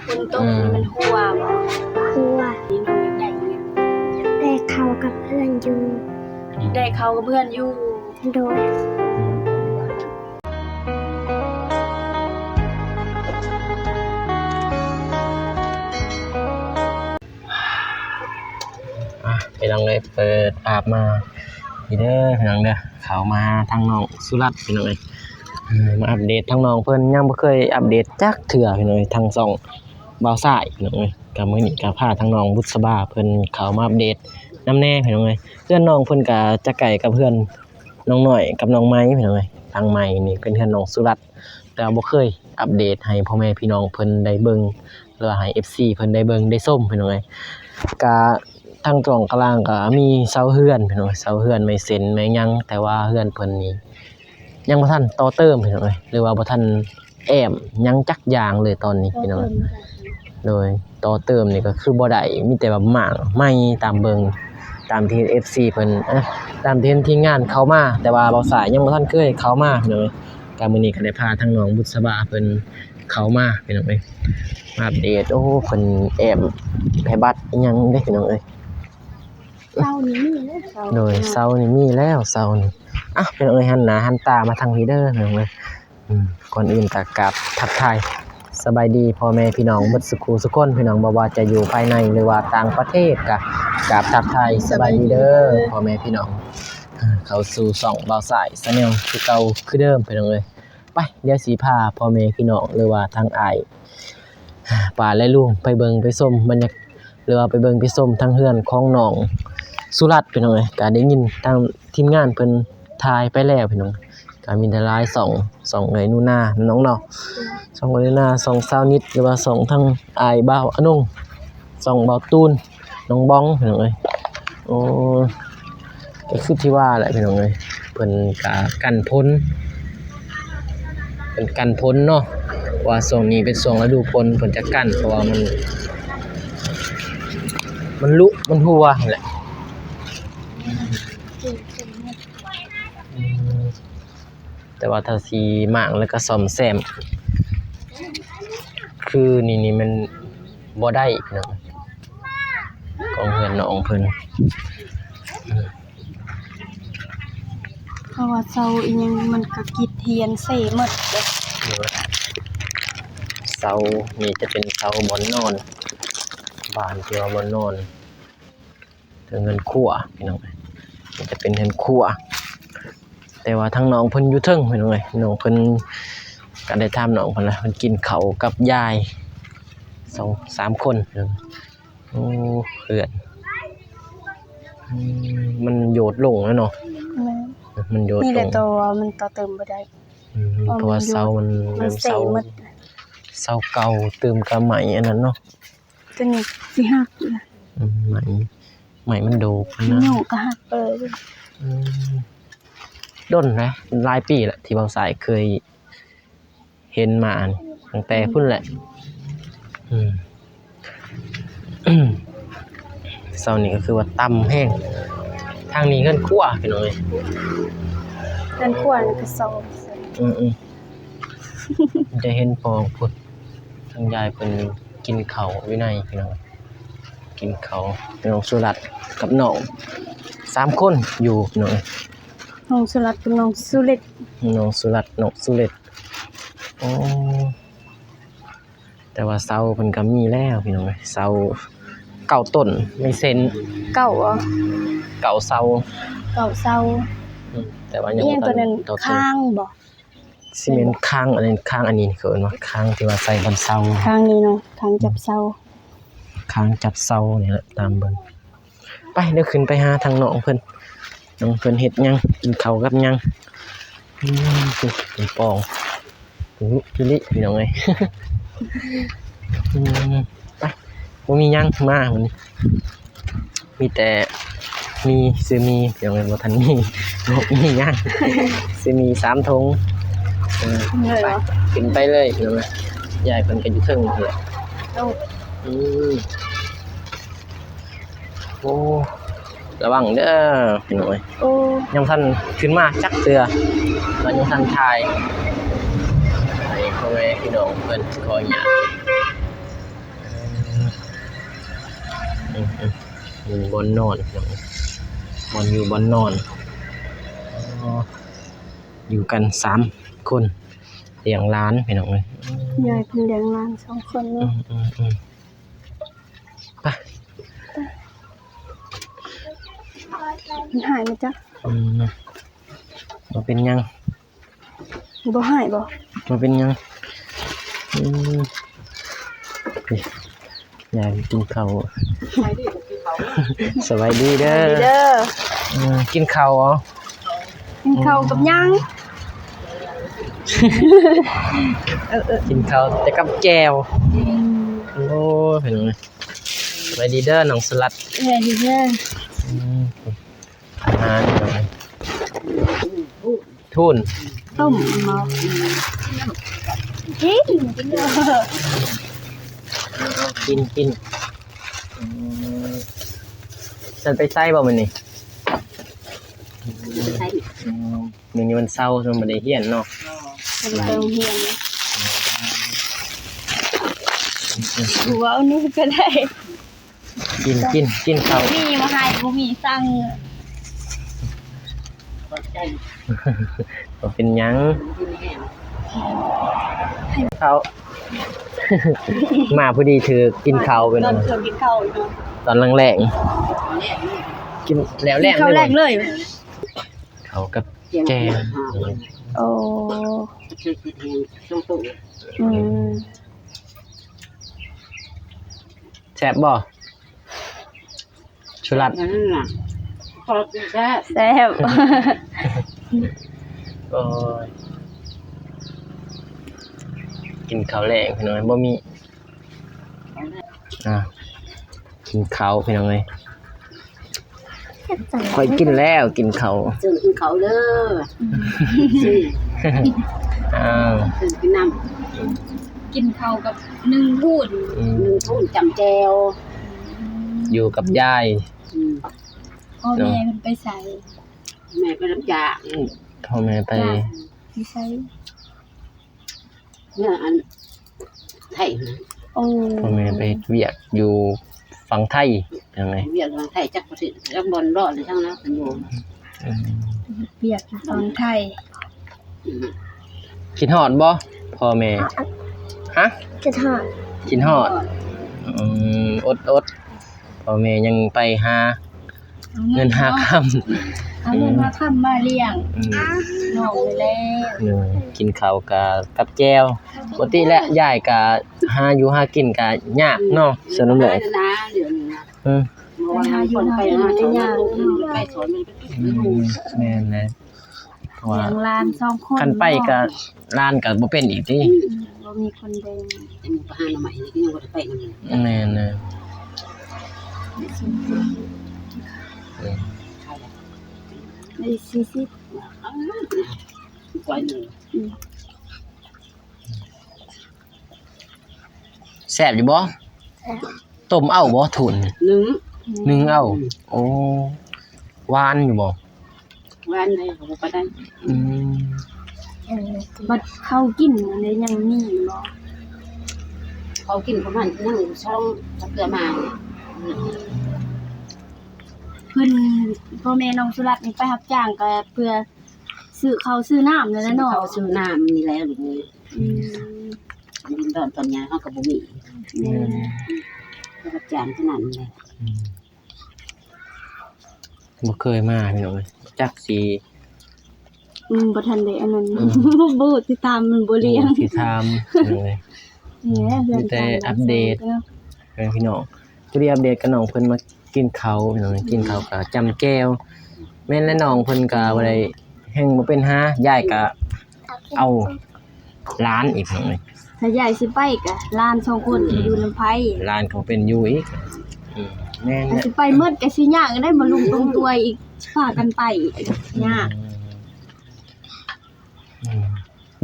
ฝนตกนี่มันหัวบ่หัวนี่น้องยังใหญ่เนี่ย ได้เข้ากับเพื่อนอยู่ ได้เขากับเพื่อนอยู่ โดยไปลองเลยเปิดอาบมาพี่เด้อพี่น้องเด้อเขามาทางน้องสุรัตน์พี่น้องเอ้ยมาอัปเดตทางน้องเพิ่นยังบ่เคยอัปเดตจักเทื่อพี่น้องเอ้ยทางช่องบ่าวสายพี่น้องเอ้ยก็มื้อนี้ก็พาทางน้องบุษบาเพิ่นเข้ามาอัปเดตนำแน่พี่น้องเอ้ยเพื่อนน้องเพิ่นก็จะใกล้กับเพื่อนน้องน้อยกับน้องไม้พี่น้องเอ้ยทางไม้นี่เป็นเพื่อนน้องสุรัตน์แต่บ่เคยอัปเดตให้พ่อแม่พี่น้องเพิ่นได้เบิ่งหรือว่าให้ FC เพิ่นได้เบิ่งได้ชมพี่น้องเอ้ยก็ทางตรงกลางก็มีเสาเฮือนพี่น้องเสาเฮือนไม่เซ็นไม่ยังแต่ว่าเฮือนเพิ่นนี่ยังบ่ทันต่อเติมพี่น้องหรือว่าบ่ทันแอมยังจักอย่างเลยตอนนี้พี่น้องโดยต่อเติมนี่ก็คือบ่ได้มีแต่ว่าหม่างไม้ตามเบิ่งตามที่ FC เพิ่นตามที่ทีมงานเข้ามาแต่ว่าบ่สายยังบ่ทันเคยเข้ามาพี่น้องก็มื้อนี้ก็ได้พาทางน้องบุษบาเพิ่นเข้ามาพี่น้องมาอัปเดตโอ้เพิ่นแอมแพ้บัตรอีหยังเด้พี่น้องเศร้านี้มีแล้วเศร้า โดยเซานี่มีแล้วเซานี่เป็นหันหน้าหันตามาทางพี่เด้อพี่น้องเอ้ยก่อนอื่นก็กราบทักทายสบายดีพ่อแม่พี่น้องเบิดสุขสุขคนพี่น้องบ่ว่าจะอยู่ภายในหรือว่าต่างประเทศก็กราบทักทายสบายดีเด้อพ่อแม่พี่น้องเข้าสู่ช่องบ่าวสายชาแนลคือเก่าคือเดิมพี่น้องเอ้ยไปเดี๋ยวสิพาพ่อแม่พี่น้องหรือว่าทางอ้ายป้าและลุงไปเบิ่งไปชมบรรยากาศหรือว่าไปเบิ่งไปชมทางเฮือนของน้องสุรัตน์พี่น้องเอ้ยก็ได้ยินทางทีมงานเพิ่นถ่ายไปแล้วพี่น้องก็มีแต่หลาย2เอ้ยนูนาน้องเนาะ2เอ้ยนูนา2สาวนิดหรือว่า2ทางอ้ายบ่าวอนุ่ง2บ่าวตูนน้องบ้องพี่น้องเอ้ยโอ้ก็คือที่ว่าแหละพี่น้องเอ้ยเพิ่นก็กันพ้นเป็นกันพ้นเนาะว่าช่วงนี้เป็นช่วงฤดูฝนเพิ่นจะกั้นเพราะว่ามันลุมันหัวแหละแต่ว่าถ้าสีหมางแล้วก็ซ่อมแซมคือนี่มันบ่ได้เนาะของเฮือนน้องเพิ่นเพราะว่าเซาอีหยังมันก็กิดเทียนเซ่หมดเลย เสานี่จะเป็นเสาบอนนอนบ้านที่ว่าบอนนอนถึงเงินคั่วพี่น้องมันจะเป็นเงินคั่วแต่ว่าทั้งน้องเพิ่นอยู่เทิงพี่น้องน้องเพิ่นก็ได้ถามน้องเพิ่นล่ะเพิ่นกินข้าวกับยาย2-3 คนโอ้เพื่อนมันโยดลงแล้วเนาะมันโยดลงนี่แหละตัวมันต่อเติมบ่ได้เพราะว่าเสามันเสาเก่าเติมกับใหม่อันนั้นเนาะตัวนี้สิหักเลย ใหม่มันโดกนะ หนูก็หักด้นนะหลายปีแหละที่บางสายเคยเห็นมาตั้งแต่พุ่นแหละเสานี่ก็คือว่าต่ำแห้งทางนี้เงินคั่วพี่น้องเอ้ย เงินควรก็เซาจะเห็นปองพุดทางยายเป็นกินเขาวินัยพี่น้องกินเขาน้องสุรัตน์กับน้อง3 คนอยู่พี่น้องน้องสุรัตน์กับน้องสุเล็ดน้องสุรัตน์น้องสุเล็ดโอ้แต่ว่าเสาเพิ่นก็มีแล้วพี่น้องเสา9 ต้นไม่เซ็นเก่าอ่ะเก่าเสาแต่ว่ายังบ่ตัวนั้นข้างบ่ซีเมนต์ข้างอันนี้คือว่าข้างที่ว่าใส่บนเสาข้างนี้เนาะข้างจับเสานี่แหละตามเบิ่งไปเดี๋ยวขึ้นไปหาทางน้องเพิ่นเฮ็ดหยังกินข้าวกับหยังเป็นปองจุลิพี่น้องเอ้ยไปบ่มีหยังมามื้อนี้มีแต่มีซื้อมีพี่น้องเอ้ยบ่ทันมีหยังซื้อมี3 ถุงไปขึ้นไปเลยพี่น้องเอ้ยยายเพิ่นก็อยู่เทิงนี่แหละโอ้ระวังเด้อพี่น้องเอ้ยยังทันขึ้นมาจักเทื่อแล้วยังทันถ่ายให้พ่อแม่พี่น้องเพิ่นขออนุญาต อยู่บนนอนบนอยู่บนนอนอยู่กัน3 คนเลี้ยงหลานพี่น้องเอ้ย ยายเพิ่นเลี้ยงหลาน2 คนเนาะ ไป มันหายมั้ยจ๊ะ บ่เป็นหยัง บ่หายบ่ บ่เป็นหยังนี่ยายกินข้าวสบายดีเด้อ เด้อ กินข้าวเหรอ กินข้าวกับหยัง กินข้าวแต่กับแจ่วโอ้เห็นไหมสบายดีเด้อน้องสลัด แม่ดีเด้อ อาหารทุน ต้มหม้อกินเด้อ กินฉันไปไส้บ่มันนี่มื้อนี้มันเศร้าจนบ่ได้เฮียนเนาะ ไปโรงเรียนหัวเอานี่ก็ได้ กินข้าว มีมาให้บ่มีสั่ง บ่เป็นหยังข้าว มาพอดีถือกินข้าวเป็น ตอนเช้ากินข้าวเนาะ ตอนแรงๆกินแล้วแรง ข้าวแรกเลย ข้าวกับแกง โอ้อืม แซ่บบ่ชุรัด แซ่บ โอ้ยกินข้าวแรงพี่น้อยบ่มีกินข้าวพี่น้อยค่อยกินแล้วกินข้าว ซื้อกินเขาเด้อซื้อ ซื้อกินน้ำ กินข้าวกับนึ่งพูด หนึ่งทุ่นจำแจว อยู่กับยาย พ่อแม่มันไปใส่ แม่ก็รับจ้าง พ่อแม่ไป ไปใส่ เนี่ยอันไทยนะ โอ้ พ่อแม่ไปเวียกอยู่ฝั่งไทยยังไง เวียดนามไทยจักประสิทธิ์จักบอลรอดเลยทั้งนั้นเป็นโยม เบียกอยู่ฝั่งไทย คิดฮอดบ่พ่อแม่ฮะ จะทอด คิดฮอดอดพ่อแม่ยังไปหาเงินหาค่ำ เอาเงินมาค้ำมาเลี้ยงน้องเลยแล้ว กินข้าวกับแจ่วปกติแล้วยายก็หาอยู่หากินก็ยากเนาะสนุกเลย นะเดี๋ยวนี้นะ อืม คนไปหาสอนไปสอนมันไป แม่นแหละเพราะว่า เลี้ยงหลาน2 คน คันไปก็ร้านก็บ่เป็นอีกติ บ่มีคนเดิน แต่มึงไปหาหน่อไม้นี่ก็ยังบ่ได้ไปกันเลย แม่นนะ ได้40 กว่าหนึ่ง แซ่บอยู่บ่ต้มเอาบ่ทุน หนึ่ง เอาโอ้หวานอยู่บ่ วันเลยเขาไปได้ อืม บัดเข้ากินอะไรยังมีบ่ เขากินประมาณนั่งช่องเกลือมา เพิ่นพ่อแม่น้องสุรัตน์นี่ไปรับจ้างก็เพื่อซื้อข้าวซื้อน้ำนั่นแหละเนาะ เขาซื้อน้ำนี่แล้วหรือไง อืม ดินตอนนี้เขากับบุมี แม่ รับจ้างขนาดนี้เลย บ่เคยมาพี่น้องเอ้ยจักสิ บ่ทันได้อันนั้น บ่ติดตามมันบ่เลี้ยง สิถามพี่น้องเอ้ย นี่แหละเพื่อน แต่อัปเดต พี่น้องจะได้อัปเดตกับน้องเพิ่นมากินข้าวพี่น้องกินข้าวกับจำแก้วแม่นและน้องเพิ่นก็บ่ได้แฮงบ่เป็นหายายก็เอาร้านอีกพี่น้องเอ้ย ถ้ายายสิไปก็หลาน2คนอยู่นำไผ ร้านเขาเป็นอยู่อีกแม่น ถ้า แหละ สิไปหมดก็สิยากได้มาลุมตรงตัวอีกพากันไปยาก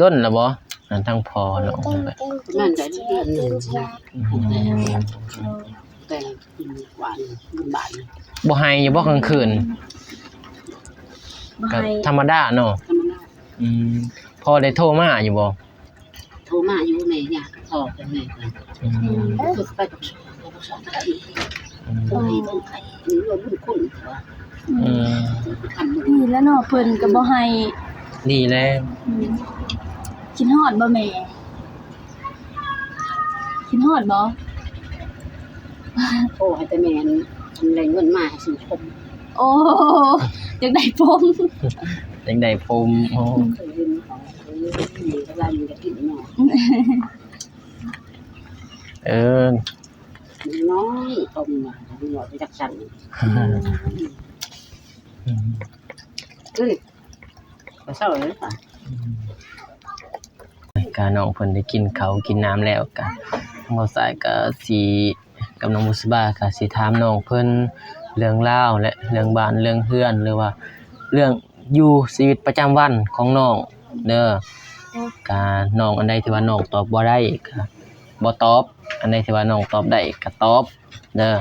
ด้นล่ะบ่อันทางพอน้องไป นั่นได้เดือนหนึ่งแต่กินหวานกินบาน บ่ให้อยู่บ่กลางคืน บ่ ก็ ให้ ธรรมดาเนาะ ธรรมดา พอได้โทรมาอยู่บ่ โทรมาอยู่ในเนี่ยพอกันแม่กันไปกับสองนาที คนให้ต้องให้นี่รวมบุญคุณว่า อืม ทำบุญ นี่แล้วเนาะเพิ่นก็บ่ให้ ดีแล้ว กินฮอดบ่แม่กินฮอดบ่ โอ้ให้แต่แม่นได้เงินมาให้ซื้อผม โอ้อยากได้ผม จังได๋ผมโอ้ เคยเห็นเขาเคยเห็นเวลาอยู่กับกินเนาะ เออ น้อยต้มมาหน่อยไปจักสั่น เอ้ยก็เศร้าเลยป่ะ กาน้องเพิ่นได้กินข้าวกินน้ำแล้วก็บ่สายก็สิกับน้องมุสบาก็สิถามน้องเพิ่นเรื่องราวและเรื่องบ้านเรื่องเรือนหรือว่าเรื่องอยู่ชีวิตประจำวันของน้องเด้อกาน้องอันใดที่ว่าน้องตอบบ่ได้ก็บ่ตอบอันใดที่ว่าน้องตอบได้ก็ตอบเด้อ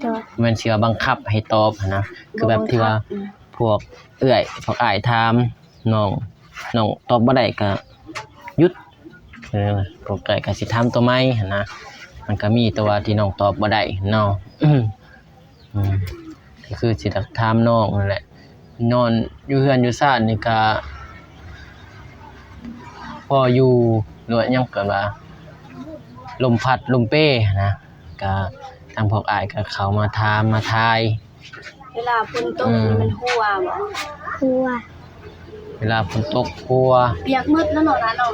โดย มันสิว่าบังคับให้ตอบหั้นนะคือแบบที่ว่าพวกเอื้อยพวกอ้ายถามน้องตอบบ่ได้ก็หยุดพวกเอื้อยก็สิถามตัวใหม่หั้นนะมันก็มีตัวที่น้องตอบบ่ได้เนาะก็คือสิถามน้องนั่นแหละนอนอยู่เฮือนอยู่ซ่านนี่ก็พออยู่หรือว่าหยังเกินว่าลมพัดลมเป้นะก็ทางพวกอ้ายก็เข้ามาถามมาทาย เวลาฝนตกนี่มันหัวบ่ ครัว เวลาฝนตกพัว เปียกหมดแล้วเนาะนะน้อง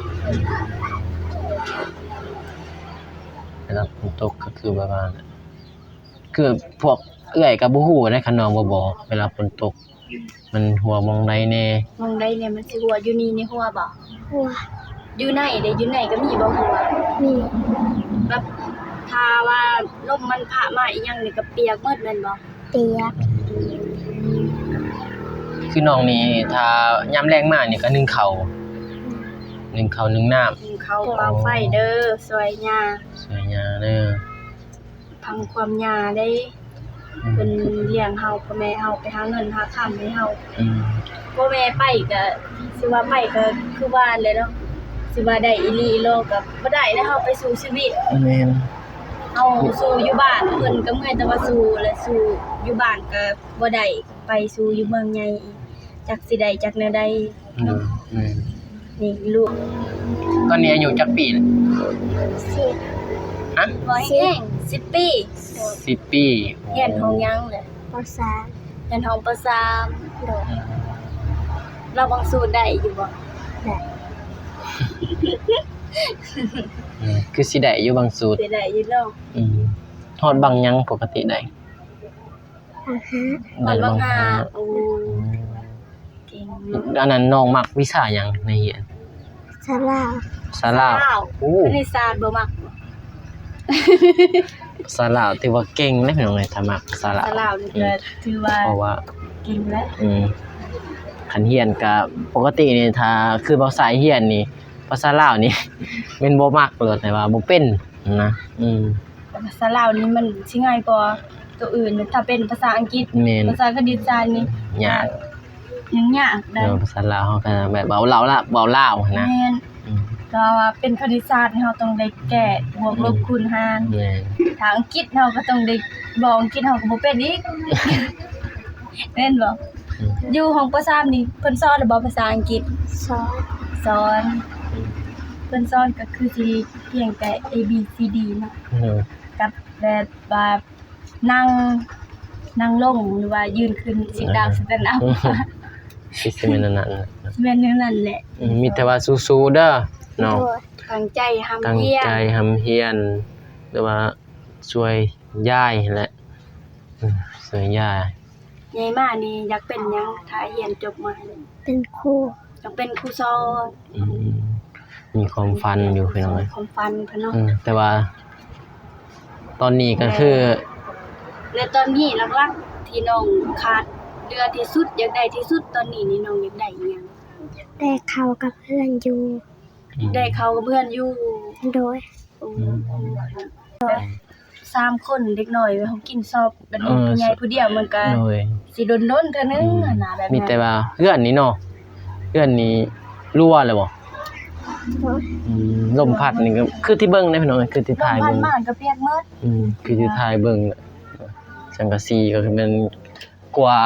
เวลาฝนตกก็คือแบบว่าคือพวกเอื้อยกับบ่ฮู้ได้คันน้องบ่บอกเวลาฝนตก มันหัวมองใดแน่ มองได้เนี่ยมันสิหัวอยู่นี่ในหัวบ่ ครัว อยู่ไหนเด้อยู่ไหนก็มีบ่หัว มี แบบถ้าว่าลมมันผ่ามาอีหยังนี่ก็เปียกหมดแม่นบ่ เปียก คือน้องนี่ถ้ายามแรงมานี่ก็นึ่งข้าวนึ่งน้ำ เขาเป่าไฟเด้อซอยหญ้า สวยงามเด้อ พังความหญ้าได้เพิ่นเลี้ยงเฮาพ่อแม่เฮาไปหาเงินหาค่ำให้เฮา อืม พ่อแม่ไปก็สิว่าไปก็คือว่าแหละเนาะสิว่าได้อีหลีอีโลก็บ่ได้แล้วเฮาไปสู่ชีวิต แม่น เฮาสู่อยู่บ้านเพิ่นก็เมื่อยแต่ว่าสู่และสู่อยู่บ้านก็บ่ได้ไปสู่อยู่เมืองใหญ่อีกจักสิได้จักแนวใด แม่น นี่ลูก ตอนนี้อายุจักปีแล้ว สิบ ฮะ บ่แห้ง10 ปี 10 ปี เรียนห้องยังเลย ปอสาม เรียนห้องปสาม โดย เราบังสูตรได้อยู่บ่ ได้ คือสิได้อยู่บางสูตร สิได้อยู่เนาะ ทอดบางยังปกติได้ อาหาร มัน ได้ บ่ บาง หา หา โอ้เก่งเนาะ อันนั้นน้องมักวิชาหยังในเรียน สลาว ภาษาลาวโอ้ คณิตศาสตร์บ่มัก ภาษาลาวถือว่าเก่งเลยพี่น้องเอ้ยถ้ามักภาษาลาว สลาวนี่ก็ถือว่า เพราะว่า เก่งแล้ว คันเรียนก็ปกตินี่ถ้าคือภาษาเรียนนี่ภาษาลาวนี่ แม่นบ่มักเลยแต่ว่าบ่เป็นนะแต่ภาษาลาวนี่มันสิง่ายกว่าตัวอื่นถ้าเป็นภาษาอังกฤษ แม่น ภาษาคณิตศาสตร์นี่ ยาก ยังยากได้ เนาะภาษาลาวเฮาก็แบบเว้าลาวละเว้าลาวนะ แม่น อืม ก็ว่าเป็นคณิตศาสตร์นี่เฮาต้องได้แก้บวกลบคูณหาร แม่น ทางอังกฤษเฮาก็ต้องได้บอกอังกฤษเฮาก็บ่เป็นอีก แม่นบ่อยู่ห้องป .3 นี่เพิ่นสอนหรือบ่ภาษาอังกฤษ สอง สอนเพิ่นสอนก็คือสิเพียงแต่ A B C D เนาะกับแบบว่านั่งลงหรือว่ายืนขึ้นsit down stand up สิสิแม่นนั่นน่ะ แม่นนั่นแหละ มีแต่ว่าสู้ๆเด้อเนาะ โดย ตั้งใจทำ ตั้ง เรียน ใจทำเฮียนหรือว่าช่วยยายนั่นแหละช่วยยาย ใหญ่มานี่อยากเป็นหยังถ้าเรียนจบมา เป็นครู อยากเป็นครูสอน มีความฝันอยู่พี่น้องเอ้ย ความฝันเพิ่นเนาะ แต่ว่า ตอนนี้ก็คือ และตอนนี้หลักๆที่น้องขาดเรือที่สุดอยากได้ที่สุดตอนนี้นี่น้องอยากได้อีหยัง ได้เข้ากับเพื่อนอยู่ ได้เข้ากับเพื่อนอยู่ โดย 3คนเด็กน้อยเฮากินซอบแบบนี้ผู้ใหญ่ผู้เดียวมันก็ โดย สิโดนๆเท่านึงอะนะแบบ มี นั้น แต่ว่าเพื่อนนี้เนาะเพื่อนนี้รั่วเลยบ่ โดย ลมพัดนี่ก็คือที่เบิ่งได้พี่น้องเอ้ยคือที่ ลม ถ่าย พัด เบิ่ง มาก็เปียกหมด คือที่ถ่ายเบิ่ง สังกะสีก็คือมันกว่า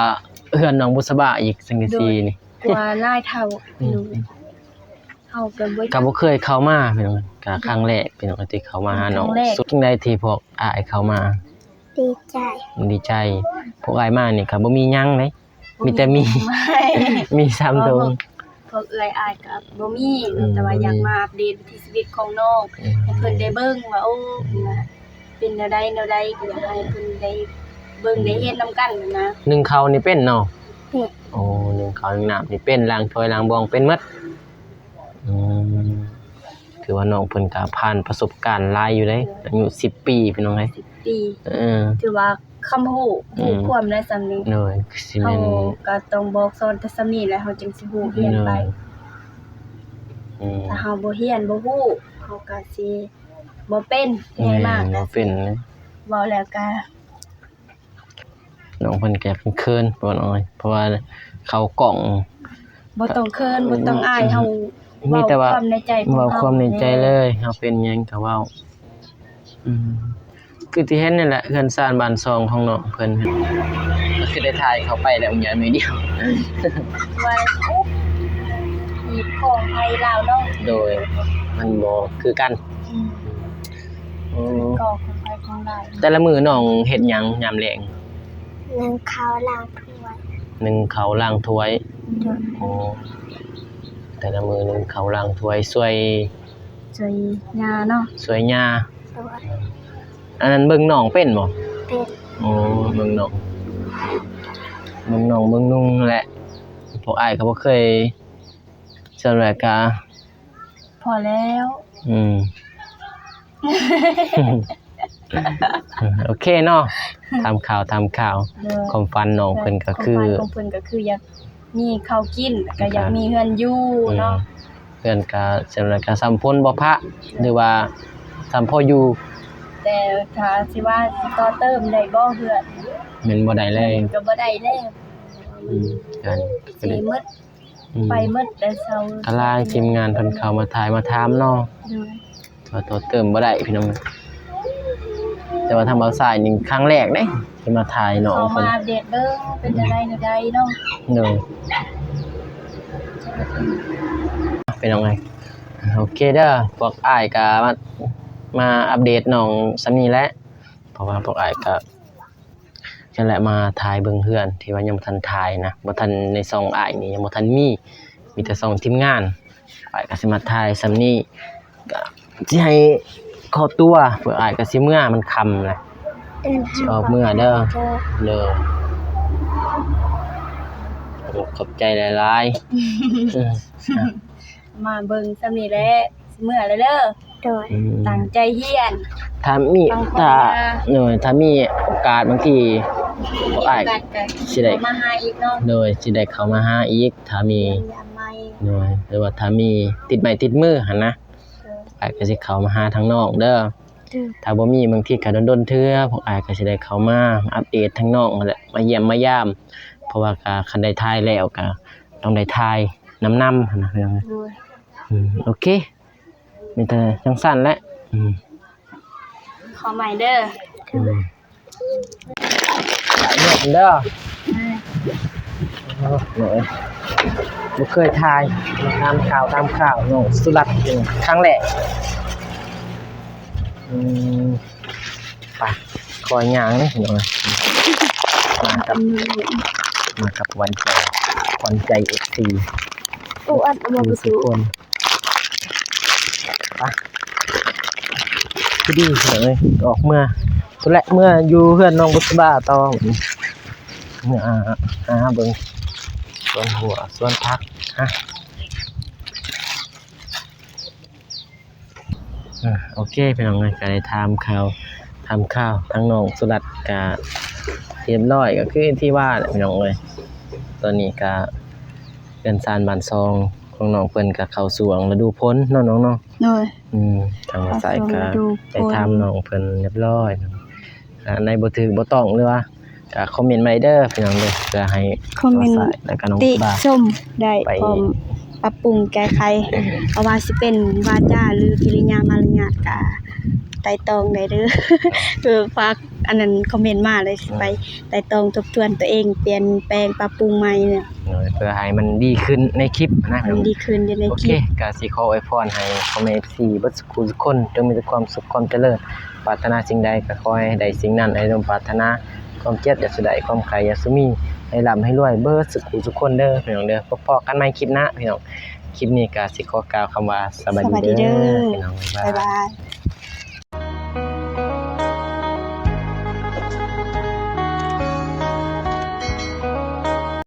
เฮือนน้องบุษบาอีกสังกะสีนี่ กว่าหลายเท่าพี่น้องเฮาก็บ่ ก็บ่เคยเข้ามาพี่น้องก็ครั้งแรกพี่น้องที่เข้ามาหาน้อง ครั้งแรก สุดจังได๋ที่พวกอ้ายเข้ามา ดีใจ ดีใจพวกอ้ายมานี่ก็บ่มีหยังเด้มีแต่มี ไม่ มีซ้ำตรง พวกเอื้อยอายก็บ่มีแต่ว่าอยากมาอัปเดตวิถีชีวิตของน้องให้เพิ่นได้เบิ่งว่าโอ้เป็นแนวใดก็อยากให้เพิ่นได้เบิ่งได้เห็นนํกันนะ นึ่งข้าวนี่เป็นเนาะ เป็ด โอ้นึ่งข้าวนึ่งน้ำนี่เป็นล้างถ้วยล้างบองเป็นหมดอืมถือว่าน้องเพิ่นก็ผ่านประสบการณ์หลายอยู่เด้อายุ10 ปีพี่น้องเอ้ย 10 ปี ถือว่าคำฮู้ความในสำนี้ เนยสิ เฮา แม่น ก็ต้องบอกสอนแต่สำนี้แหล้วเฮาจึงสิฮู้เรียนไป อืม ถ้าเฮาบ่เรียนบ่ฮู้เฮาก็สิบ่เป็นง่ายมาก บ่เป็นนะ เว้าแล้วก็ น้องเพิ่นก็เคินๆบ่น้อย เพราะว่าเขากล่อง บ่ต้องเคินบ่ต้องอายเฮา มี เว้า แต่ว่า ความในใจของ เว้า เฮา ความในใจเลยเฮาเป็นหยังก็เว้าคือที่เห็นนี่แหละเฮือนซ่านบ้านซองของน้องเพิ่นก็คือได้ถ่ายเข้าไปแล้วอย่างน้อยเดียว ว่าอุ๊บมีของไทยลาวเนาะ โดยมันบ่คือกัน อืม อืม ก็ของไทยของลาว แต่ละมื้อน้องเฮ็ดหยังยามแลง นางเขาล้างถ้วย นึ่งข้าวล้างถ้วย โดย โอ้แต่ละมื้อนึ่งข้าวล้างถ้วยช่วย จอยยาเนาะ ช่วยย่า โดย อันนั้นเบิ่งน้องเป็นบ่ เป็ด โอ้เบิ่งน้องเบิ่งนุ่งแหละพวกอ้ายก็บ่เคยสำหรับกะ พอแล้ว อืม โอเคเนาะทำข่าว เด้อ ความฝันน้องเพิ่นก็คือ ของเพิ่นก็คืออยากมีข้าวกินแล้วก็อยากมีเฮือนอยู่เนาะ เพื่อนก็สำหรับกะสัมพลบ่พระหรือว่าสัมพออยู่ แต่ถ้าสิว่าสิต่อเติมได้บ่เฮือน แม่นบ่ได้เลย ก็บ่ได้แล้ว กันก็ สิ ได้ หมดไปหมดแต่เช้าก ะลาทีมงานเพิ่นเข้ามาถ่ายมาถามเนาะ เด้อ ว่าตัวเติมบ่ได้พี่น้องแต่ว่าทำเอาสายนี่ครั้งแรกเด้ที่มาถ่ายน้อง เขา เพิ่น มาอัปเดตเบิ่งเป็นจังได๋ใดเนาะ เนาะเป็นยังไงโอเคเด้อพวกอ้ายก็มาอัปเดตน้องซำนี้แหละเพราะว่าพวกอ้ายก็นั่นแหละมาถ่ายเบิ่งเฮือนที่ว่ายังบ่ทันถ่ายนะบ่ทันในซองอ้ายนี่ยังบ่ทันมีแต่ซองทีมงานอ้ายก็สิมาถ่ายซำนี้ก็สิให้ขอตัวเพื่ออ้ายก็สิเมื่อมันค่ำแหละ เดินทาง ชอบเมื่อเด้อ โดย เลยขอบใจหลายๆ มาเบิ่งซำนี้แหละสิมื้อแล้วเด้อ โดย ตั้งใจเรียน ถ้ามี บางคน ถ้า มา ถ้ามีโอกาสบางทีพวกอ้าย กัน สิได้ มาหาอีกเนาะ โดยสิได้เข้ามาหาอีกถ้ามี ยามใหม่ โดยหรือว่าถ้ามีติดไม้ติดมือหั่นนะอ้ายก็สิเข้ามาหาทางน้องเด้อ โดย ถ้าบ่มีบางทีก็ดนๆเทื่อพวกอ้ายก็สิได้เข้ามาอัปเดตทางน้องนั่นแหละมาเยี่ยมมายาม เพราะว่าก็คันได้ถ่ายแล้วก็ต้องได้ถ่ายนำหั่นนะเรื่อง โดย โอเคมีแต่จังซั่นแหละ ขอใหม่เด้อ เด้อหน่อยบ่เคยทายตามข่าวน้องสุรัตน์เป็นครั้งแรกไปคอยย่างนี่หน่อยมากับวันใจ FC อุอัดเอามา มี บุ ทุกคนไปคือดีเลยออกเมื่อตัวแหละเมื่ออยู่เพื่อนน้องบุษบาต่อเมื่อเบิ่งสวนหัวสวนพักฮะโอเคพี่น้องก็ได้ทำข้าวทั้งน้องสุรัตน์ก็เรียบร้อยก็คือที่ว่าแหละพี่น้องเอ้ยตอนนี้ก็เรือนซานบ้านซองของน้องเพิ่นก็เข้าสู่ฤดูฝนเนาะน้องเนาะ โดย ทางสายก็ เข้าสู่ฤดูฝน ไปถามน้องเพิ่นเรียบร้อยในบ่ถูกบ่ต้องหรือว่าก็คอมเมนต์มาเด้อพี่น้องเด้อเพื่อให้ คอมเมนต์ สายแล้วก็น้อง ติ บา ชมได้ ไป พร้อมปรับปรุงแก้ไขเพราะว่าสิเป็นวาจาหรือกิริยามารยาทก็ไต่ตองได้เด้อ ฝาก อันนั้นคอมเมนต์มาเลยสิไปไต่ตรองทบทวนตัวเองเปลี่ยนแปลงปรับปรุงใหม่เนี่ย เพื่อให้มันดีขึ้นในคลิปนะ มันดีขึ้นอยู่ใน โอ ค เค ลิป ก็สิขออวยพรให้พ่อแม่ FC เบิดทุกคนจงมีแต่ความสุขความเจริญปรารถนาสิ่งใดก็ขอให้ได้สิ่งนั้นให้สมปรารถนาความเจ็บอย่าสุดใดความใครอย่าสุมีให้ร่ำให้รวยเบิดทุกคนเด้อพี่น้องเด้อพบกันใหม่คลิปหน้าพี่น้องคลิปนี้ก็สิขอกล่าวคำว่าสวัส สวัสดี ดี เด้ เด้ อ อพี่น้องบ๊าย บ๊าย บาย บาย